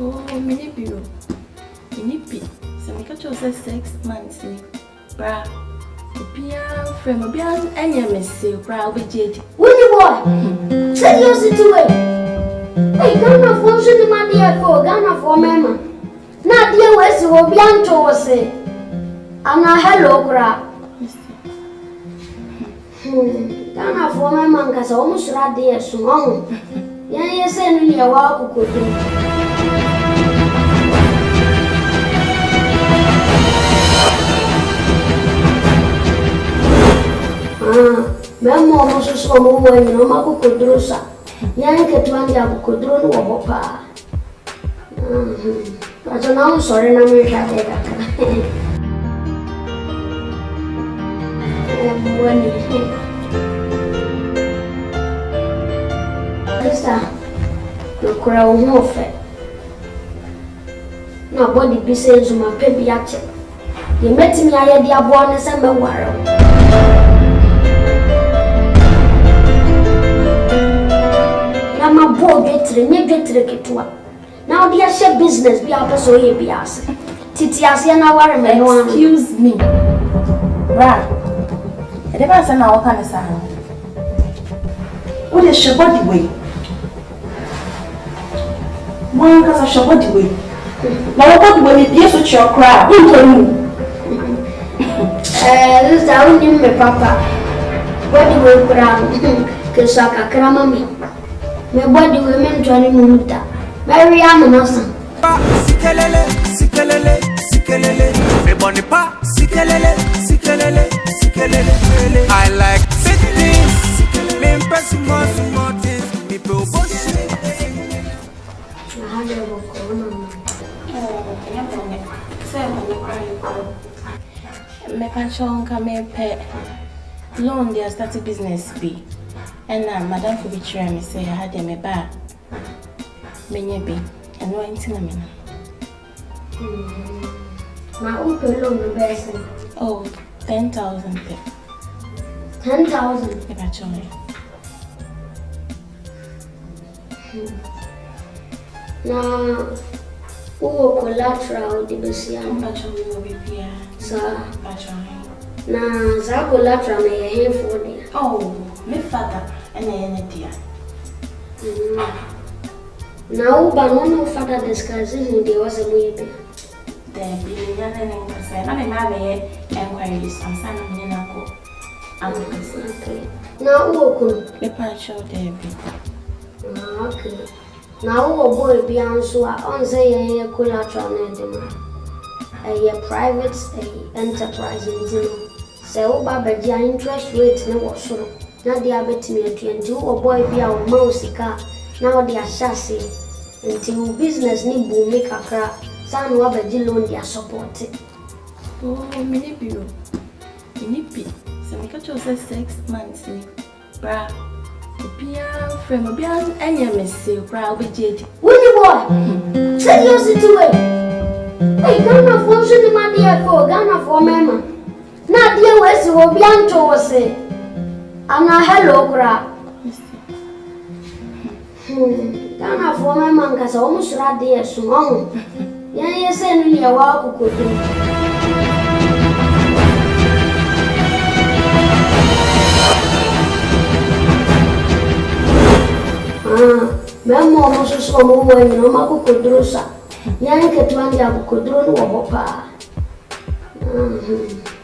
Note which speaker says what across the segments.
Speaker 1: Oh, maybe you. Maybe. So we catch us 6 months. Bra. The friend will be out and you may say, Bra, we did.
Speaker 2: Willie boy, say your situation. Hey, Ghana for shooting my dear for Ghana for Mamma. Not dear West will be on to say. And a hello, Bra. Ghana for my man, because almost right there, so yes, and me a walk could do. Mamma almost so when you know Maco could do so. Yank to one could do no papa. But I'm sorry, I'm the crown no fair. Nobody be saying to my baby action. You met me, I had the bonus and the world. Now my boy get to one. Now the share business be out so he be asked. Titiasia now worry me.
Speaker 1: Excuse me. Right. I never said now what kind of sound.
Speaker 3: What is your body weight? One because of your body weight. Now what when it is with your crowd?
Speaker 2: This is our name, my papa. Body weight crown. Kisaka Kramami. My body women joining Muta. Very amazing.
Speaker 4: Sikelele, sikelele, sikelele. Me body pa, sikelele, sikelele, sikelele. I like fitness. Me impressing more things. People bullshit.
Speaker 1: Me panchon come pay loan they start business be. And madam for be try me say I had them a bar. Me be and no intina me.
Speaker 2: My uncle loan the best.
Speaker 1: Oh, 10,000.
Speaker 2: 10,000.
Speaker 1: If I join.
Speaker 2: Now, who collateral the best?
Speaker 1: I'm not sure we will be here.
Speaker 2: Sir,
Speaker 1: now,
Speaker 2: that collateral may have for the.
Speaker 1: Oh, my father and I dear.
Speaker 2: Now, but no father discussing who there was a maybe.
Speaker 1: There be nothing to say. I'm a inquiries. I'm signing in a call.
Speaker 2: Okay. Now, who could
Speaker 1: the pancho there be?
Speaker 2: Okay. Now, who boy be answer on say a collateral a private enterprise in so Baba interest rate no was so. Now they are betting me 20 or boy be our mouse Sika. Now they are chassis until business need to make a crack. Some Wabba loan they are supported.
Speaker 1: Oh, maybe you. Maybe. So we catch us 6 months. Bra. The friend will be out and you may say, Bra, we did.
Speaker 2: Willie boy, say your situation. Hey, Ghana for shooting my dear for Ghana for Mamma. Not dear West will be on to say. And a hello, crap. Ghana for my man, because almost right there, so you send me a walk could do. Mamma almost so when you know Maco could do so. Yank at one job could do no papa.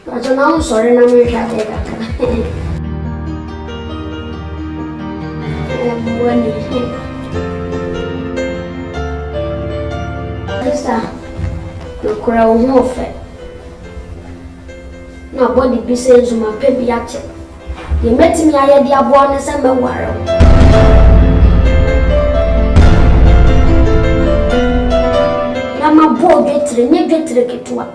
Speaker 2: But I'm sorry, I'm the crown no fair. Nobody be saying to my baby action. You met me, I had the bonus and the world. Now my boy get to one.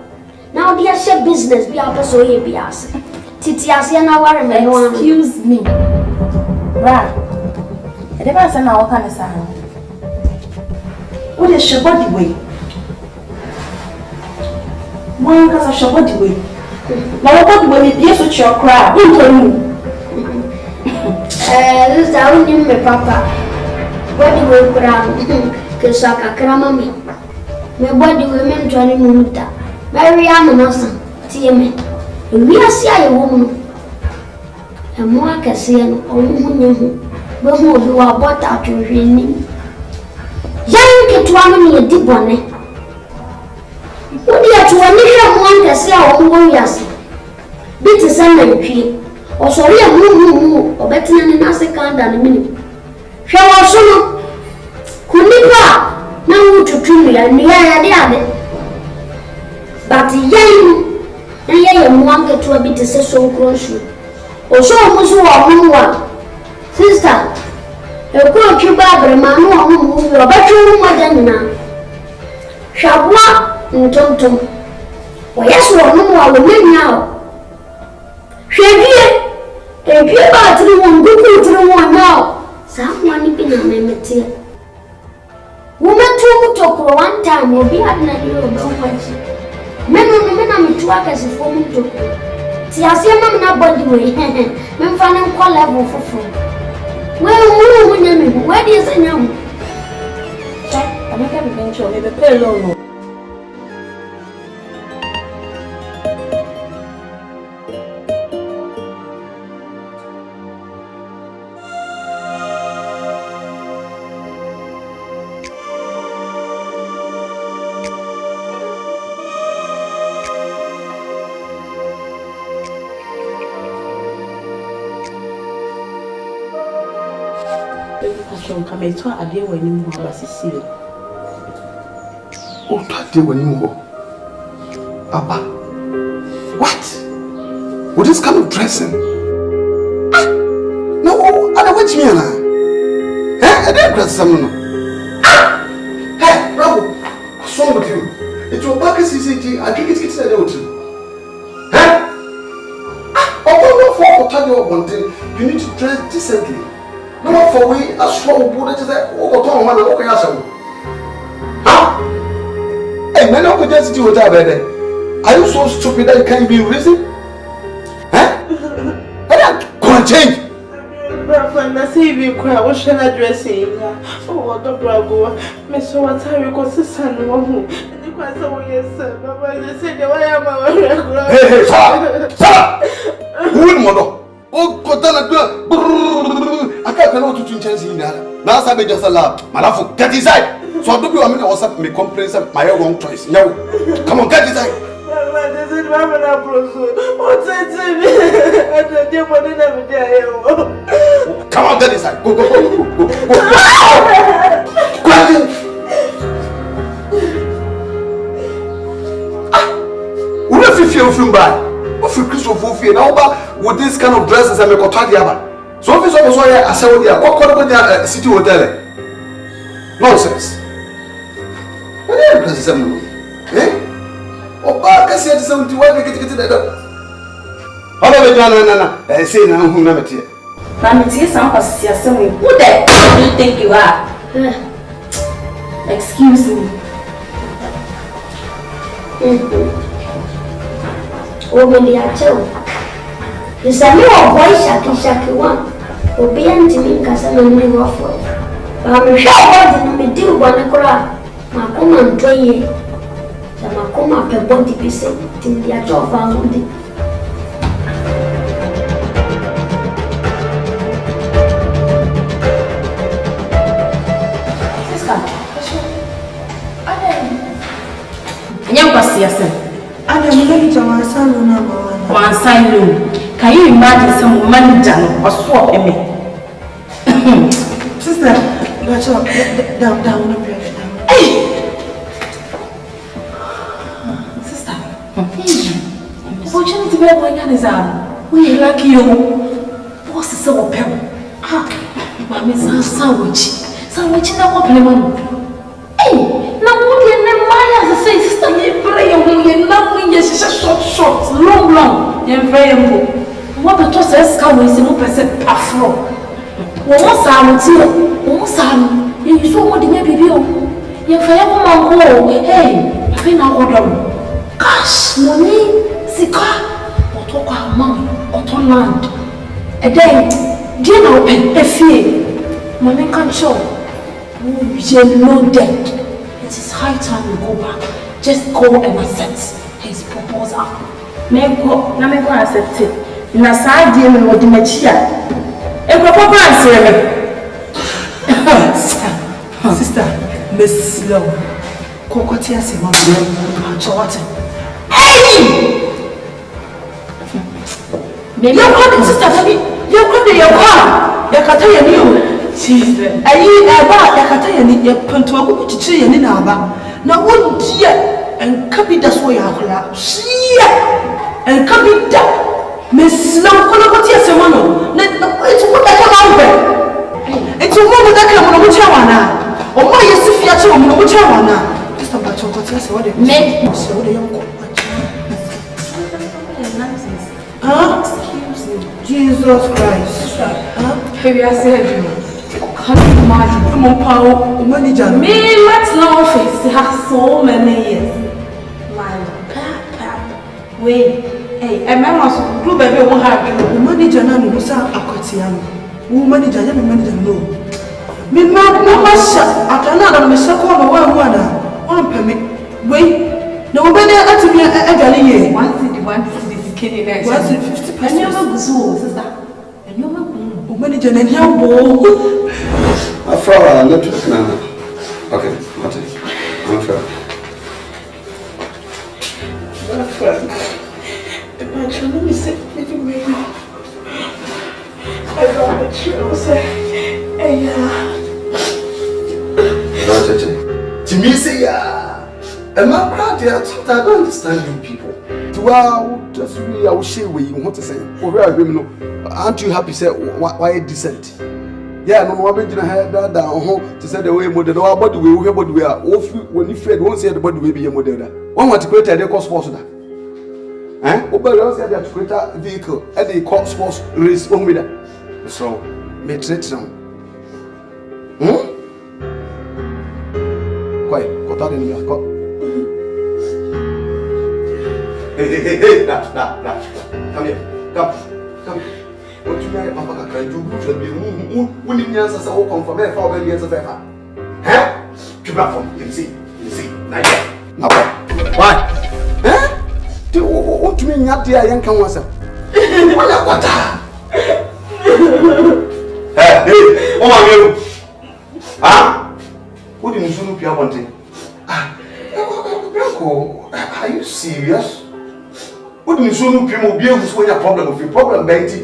Speaker 2: Now the share business be out so he be asked. Titiasia now worry me.
Speaker 1: Excuse me. Right. I never said now what kind of sound.
Speaker 3: What is your body weight? One because of your body weight. Now what when it is with your crowd?
Speaker 2: This is our name, my papa. Body weight crown. Kisaka Kramami. My body women joining Muta. Mary Amanasan, TM. We are see a woman. And more can see an old but who you are bought out to raining. Young get to a deep one. What do you to a nation one can see our own warriors? Bit is a or sorry, a moo or better than a second than a minute. Shall I show? Kunipa, now to truly and the other. But young and young one get to a bit of so close. Or so who are sister, a good you Berima, who you are better than now. Shabwa and Tom Tom. Well, yes, no more now. Shaggy, and you about to the one, go to the one now. Someone been a member. Woman took talk one time will be having a little bit. Men I'm to work as a form to. See, I see a man not body way. Men finding quite level for phone. Well, where is it now?
Speaker 3: I'm not going to maybe pay low. Come to a dear when you have a Cecilia.
Speaker 5: Oh, that day when you go. Abba, what? With this kind of dressing? Ah! No, I don't want you now. Eh? I didn't dress some. Ah! Hey, bravo, what's wrong with you? It's your back is easy. I think it's getting a little. Eh? Ah! Oh, no, for you one thing, you need to dress decently. No more for we a strong bullet is that oh Tom man okay asem. Huh? Hey man, how just do that bed? Are you so stupid that you can't be reason? Huh? Come on, change.
Speaker 3: Brother, see you cry. What shall I dress in? Oh, the bravo. Miss, what time you go to son? One and you quite so yes, sir. But they said, why am I?
Speaker 5: Hey, stop! Who mother? Oh, Kotana, I can't know to change in there. Now, I just allow Malafu, get inside. So, I don't want me also make complaints of my wrong choice. No, come on, get inside. Come on, get inside. Go. Who if you feel bad? What if Christopher feel now with this kind of dresses and make a target? So if it's almost why I said, what call the city hotel? Nonsense. What are you doing? Eh? Oh, I said 71 we get that up. How about I say now who never tear.
Speaker 3: Now, it's some of who the hell do you think you are? Excuse me.
Speaker 2: Oh, when they are chill. You say, no, boy, shaki one. Obi antimi nkasa na me rofo ba me hwe body no me di ubone kora makoma ntoye sa makoma pe body bi se tin dia chofa ngudi
Speaker 3: Sister Anyam kwasi ase
Speaker 6: Ada mimi tawansalo na mawana
Speaker 3: wansalo. Can you imagine some manager or swap me?
Speaker 6: Sister, down,
Speaker 3: Hey! Sister, opportunity where going on is we lucky you. What's the so pebble? Ah, Mammy, sandwich na compliment. Hey, now what you name my say, sister, you pray who you know when you short, long, you very what the toss is coming is no person afro. Wọ́n sàánù tí ó, wọ́n sàánù, èyí tó wọ́n di ní bíbí o. Yẹ fẹ́ kó máa kó o, àfi náà kó dọ̀rọ̀. Cash, money, Sika, ọ̀tọ̀ kọ àmọ́, ọ̀tọ̀ land. Ẹ̀dẹ́ díẹ̀ náà ọ̀pẹ̀ ẹ̀fíẹ̀, mọ̀mí kànṣọ́, wọ́n yẹ loaded. is high time we go back. Just go and accept his proposal.
Speaker 1: Me go accept it. Na saa die me wodi machia. Ekofo kwa answer me.
Speaker 6: Sister, Miss Low. Kokoti ase ma me. Chawate.
Speaker 3: Hey! You come, sister, Fabi. You come to your car. You can't tell you.
Speaker 1: Jesus.
Speaker 3: Ayi aba ya kata ya ni ya pantu agu chichi ya ni na aba. Na wodi enka bi da so ya akula. Hia. Enka bi da. Mesina kono koti asema no. Na etu mo da ka ma wo. Etu mo da ka mo cha wana. O mo yesi fia che o mo cha wana.
Speaker 6: Sister Bacho koti ase what dey.
Speaker 1: Me
Speaker 6: so what dey yanko.
Speaker 3: Huh?
Speaker 6: Excuse me. Jesus Christ.
Speaker 3: Huh? Maybe I said you. Can you imagine? Come on, Paul.
Speaker 6: Manager.
Speaker 3: Me, let's now face it has so many years. My papa. Wait. Hey, I remember group baby won't have
Speaker 6: The manager na no sa akwatiano. Wo manager ya manager no. Me ma masha atana na me sha ko ma wa na. Wa pami. Wait. Na wo be na atimi adwale ye.
Speaker 3: 1 skinny next.
Speaker 6: 50%.
Speaker 3: And you're not good, sister. And you're not good.
Speaker 6: Wo manager na nya wo.
Speaker 5: Afra na tu na. Okay, Martin. Afra.
Speaker 6: Let me say, I got the chills. Hey,
Speaker 5: To me, say, a man crowd here, I don't understand you people. To our just we I will share with you what to say. Over a women, aren't you happy? Say, why decent? Yeah, no one been head down to say the way model, no body we are. When you fed, won't say the body will be a model. One want to create a cost sports. Oba say they create a vehicle and they call sports race on with that. So, make it now. Quiet, got out in your car. Hey, nah. Come here, come. What you mean, Papa? Can you do? When you answer, so come from there, for years of ever. Huh? To back from you see, now. Why? What do you mean, not dear young can answer? What? Hey, oh my God! Ah, who didn't you know one thing? Are you serious? What didn't you know people be able to solve your problem with your problem, Betty?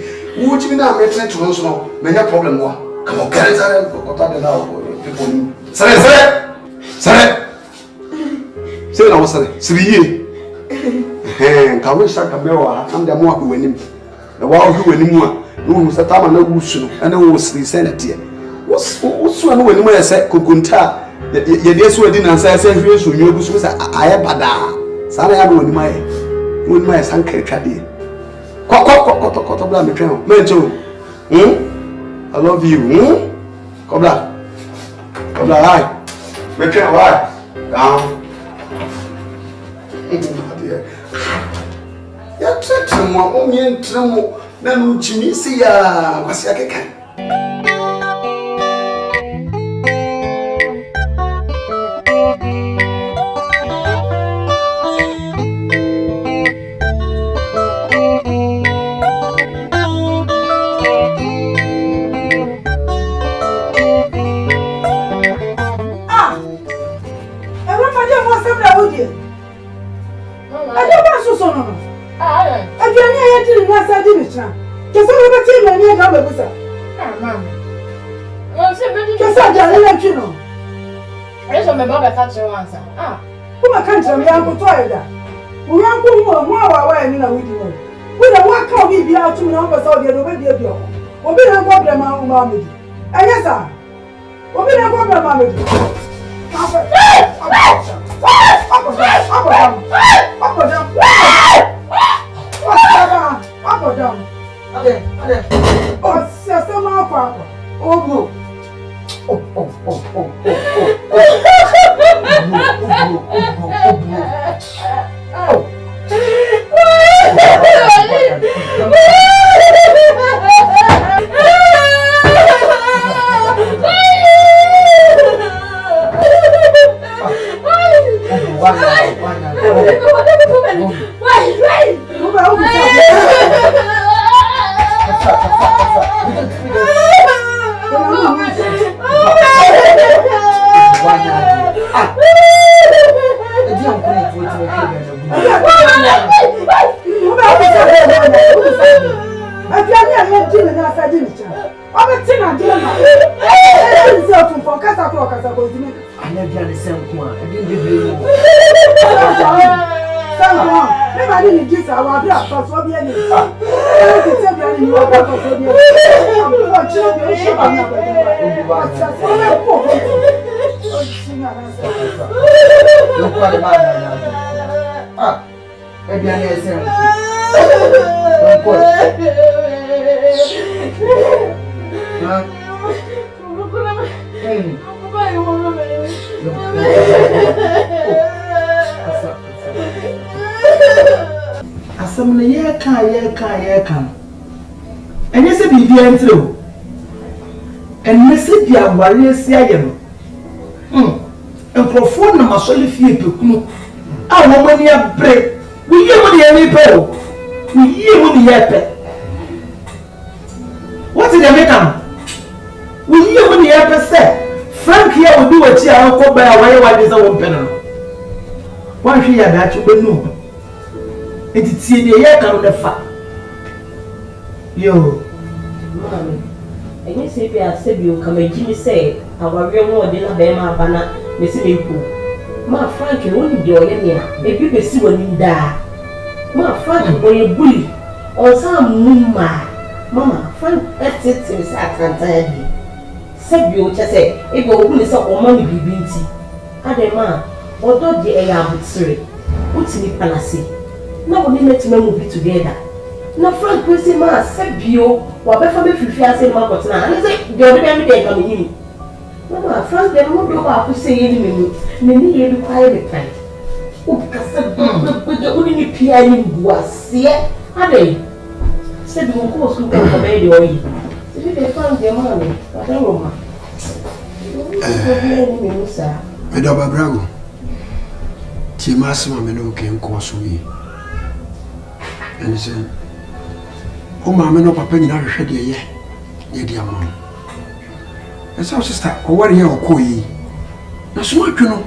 Speaker 5: What do you mean I'm making to know? Many problem. Come on, carry that. What are they now? People, say, I was saying, 3 years. Can we start a mirror? I'm the more who win him. The wild who win him. No, Mr. Tam and no Wusu, and no was the Senate. What's one when I said Kukunta? Yes, we didn't answer. I said, you was I have bada. Sana have one in my son Caddy. Cotobla, Mental. I love you. Cobla. Cobla, Metro, why? Down. Ya tete mo o mi entre mo na no chimi si ya kwasi akeka.
Speaker 6: Kuma kantra mi anko to ayda. Wo anko mu awa ni na wudi no. We na wa ka obi bia otu na anko sa obi do be dia bio. Obi na anko brema ma medi. Anya sa. Obi na anko brema medi.
Speaker 7: Asam na ye kan. Enye se bibi entro. Enye se bia ware esi aye no. Enkrofo na masole fie pekunu. A wo mani abre. Wo ye mo de ye pe o. Wo ye mo de ye pe. What did they make am? Wo ye mo de ye pe se. Frank here will do what you are called by a way while there's a woman. Why she had that you will know. It is the year come the fat. Yo,
Speaker 3: Mammy, and you say, I said you come and Jimmy say, our real more dinner, Berima, Banner, Missy Maple. My Frank, you only do it, if you can see when you die. My Frank, boy, you bully, or some moon, Mamma, Frank, that's it, Miss Atlanta. Sebio just say, if you open this up or money be binti. Adema, or don't the air with sorry. What's in the palace? Now we let men be together. Now, Frank will say, Ma, Sebio, whatever if you say, Marcos, and I say, the other day coming in. Mamma, Frank, then won't go up to say any minute. Many years require the time. Oh, because the only piano was here. Ade, said you will go to the baby or you. If they found their money, I don't know.
Speaker 5: Medoba Bravo. Timasma Meno came course we. And he said, oh, mamma, no papa, you never shed ye, dear mom. That's our sister, or what you are koi. Now, so much you know.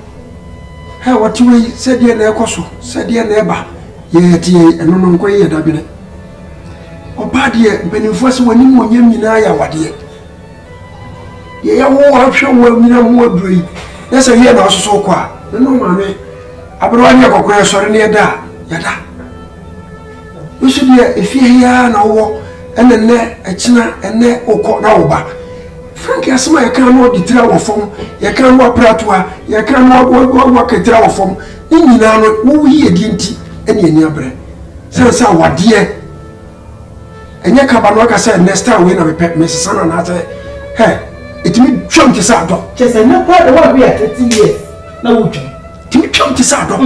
Speaker 5: How what you said, dear Necoso, said dear neighbor, ye, and no quay at Abinet. O padie benifo wani monyam nyina ya wade ye ya wo ahwe wo nyina mo adui na se ye na ososo kwa no maame abro anya kokko sori ne da yada usu die efie ya na wo enenne echina enne okọ na wo ba Frank asema ye kan no ditira wo fom ye kan no apratoa ye kan no wo ketira wo fom ni nyina no wo yi edi nti ene ani abre sense wade enye kabano ka say next time we na me Mrs. Sana na say hey it me twam ti sa do
Speaker 7: chese na kwa the one we are 30 years na wo twam
Speaker 5: ti me twam ti sa do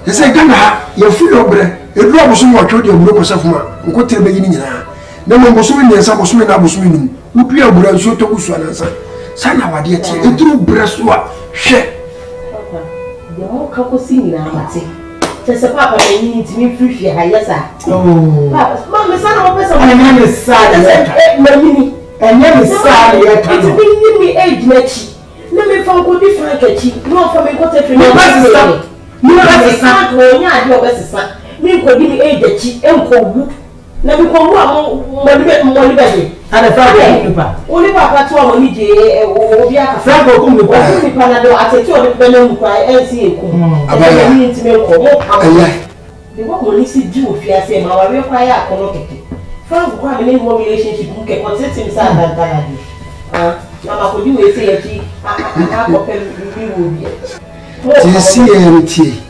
Speaker 5: ye say gana ha ye fu yo bre e duro aboso mo twodi aburo ko safuma nko tere be yini nyina na mo boso ni nsa boso na boso num wupi aburo nso to gusu anansa sana wade ti e duro bre so a hwe
Speaker 3: Papa, the more couple singing amate. Chese papa na yin ntimi frifie ha yesa.
Speaker 7: oh
Speaker 3: Papa, mama sana mo pesa mo.
Speaker 7: anya ne sad
Speaker 3: Mamini.
Speaker 7: anya ne sad ye kan
Speaker 3: It's been me age nechi. Na me fa ko di Frank echi. No fa me ko te free.
Speaker 7: no pastor
Speaker 3: You pastor ko nya ade o pastor. Me ko di me age echi enko wu. Na me ko wu mo be.
Speaker 7: and the Frank paper
Speaker 3: Only papa to am ni je obi aka.
Speaker 7: Frank ko mi pa
Speaker 3: Ni pa na do ateti o be na mu kwa NC eku.
Speaker 5: Abaya.
Speaker 3: Ni ntime ko mo.
Speaker 5: eye
Speaker 3: The work money si do ofia say ma wa we kwa ya akono keke. Frank kwa me no relationship mu ke content mi sa dantara di. Na ma ko di we say echi a ko pe mi wo bi.
Speaker 5: ti si enti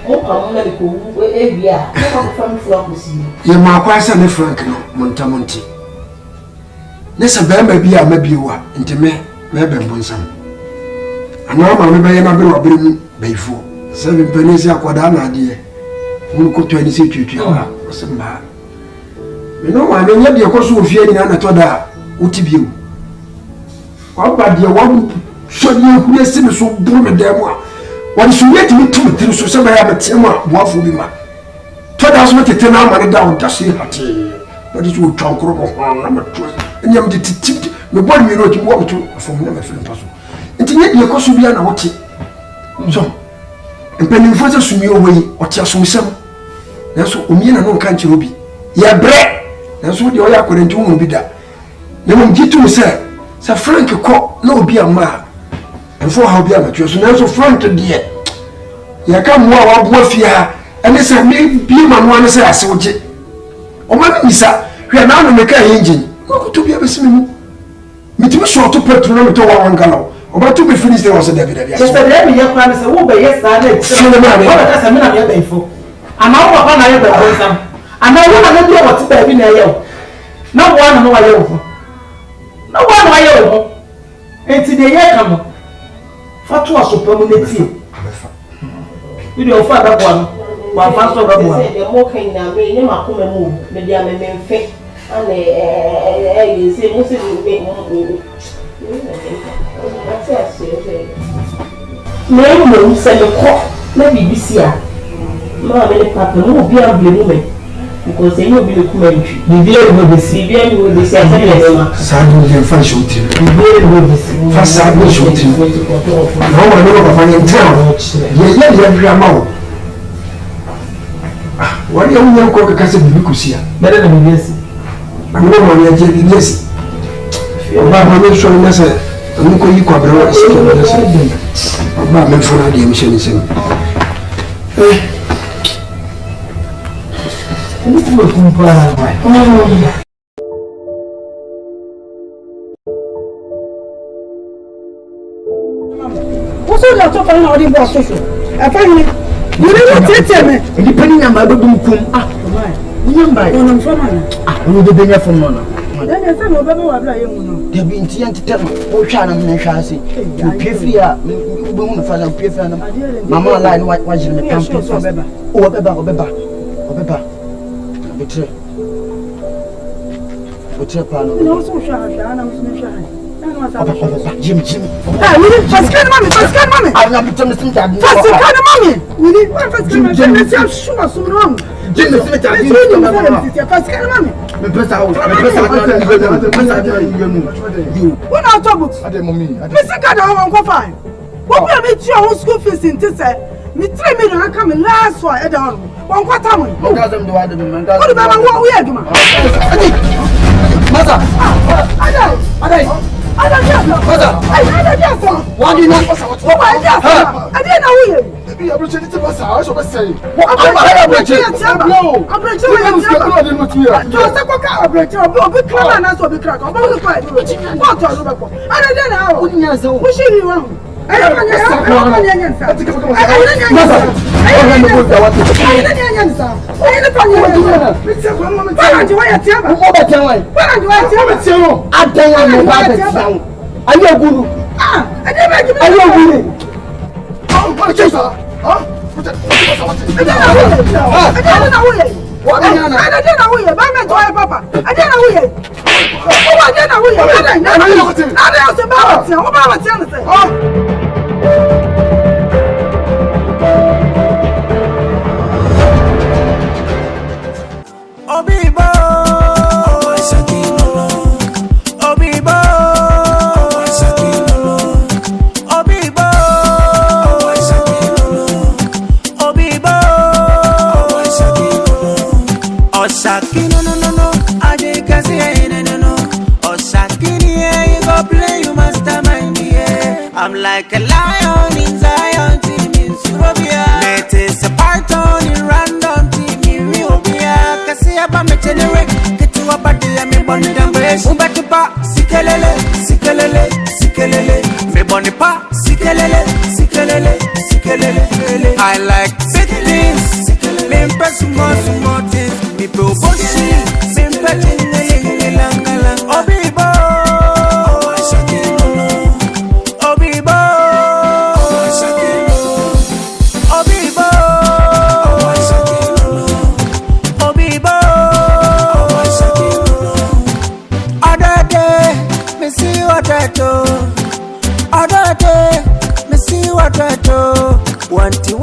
Speaker 3: Mo pa mo na ko wu e bia. Mo ko fa mi fu akosi.
Speaker 5: ye ma kwa sa ne Frank no montamonti nessa bema bia mabiwa nti me be bonsam ana ma me be na be wabere mu beifo se be penisi akoda na ade mu ko to ani se twetwa se mba me no ma me nya de ko so ofie ni na to da utibiu kwa ba de wa so ni hu esi me so buru me dem a What is you to me to so somebody have a team one for me. 2000 to 10 hours down, that's it. But it will talk number 2. And you did it. The boy you know to walk to from never feeling possible. And yet you cost to be an watch. So, and penny for us to me away or tell some. That's what Umina no country be. Ya bread. That's what you are according to will be that. They won't get to say, Sir Frank cock no be a man. And for how be amateur, so now so Frank dear. Ya come more of what here, and they said, me be man one say I saw it. O man, Missa, we are now in the car engine. Go to be a specimen. Me to be sure to put to one gallow. About to be finished, there was a David.
Speaker 7: Just a day, young man, is a woman, yes, I know. So the man, that's a minute of info. I'm out of one eye of some. And I want to know what's better in a yell. No one know I owe. No one I owe. And today, I come. For 2 hours of permanency. You don't find that one fast of one. They're walking now, me, you might come and move. Maybe I'm a fake. And they say, most of you no, send a call. Maybe this year. Mamma, Papa, no be a blue because they will be a commentary. The dear will be severe with the Saturday
Speaker 5: fashion team. Fast fashion team. No one know in town. Yes, what do you want to cast a Lucia? Better than yes. I'm not only a yes. I'm sure that's a I'm going to cover what is about me for the emission.
Speaker 6: What's all that talking about the boss? I find you never tell me.
Speaker 7: Depending on my room, ah, I'm from the Benya from Mona.
Speaker 6: Then you say, no, baby,
Speaker 7: they've been to tell me, oh, China, Nashasi, you pay for your woman, father, pay for them. Mamma line, what was in the campus? Oh, Beba, betray. Betray, Pano.
Speaker 6: No, so shy,
Speaker 7: Jim.
Speaker 6: Ah, we need first kind mommy.
Speaker 7: I'm not between the
Speaker 6: first kind of mommy. We need one first kind of mommy. I'm sure so wrong.
Speaker 7: Jim, first kind
Speaker 6: of mommy.
Speaker 7: You.
Speaker 6: What are talking about? Mr. Kada, I won't fine. What will make your school fees in Tissa? Me 3 million are coming last one. I don't know. One quarter. What about what we are doing?
Speaker 7: Mother,
Speaker 6: I don't know.
Speaker 7: why do you not?
Speaker 6: I didn't know.
Speaker 5: Maybe I'm reaching to my house. I was saying,
Speaker 6: I'm breaking
Speaker 4: I'm like a lion in Zion, team in Surabia. It is a python in random team in Riobia. Kasi apa me generate, get to a body and me bunny down base. Ubati pa, sikelele, sikelele, sikelele. Me bunny pa, sikelele, sikelele, sikelele. I like big things, me impress more things. Me pro bossy, me impress in langala. Obibo. wanti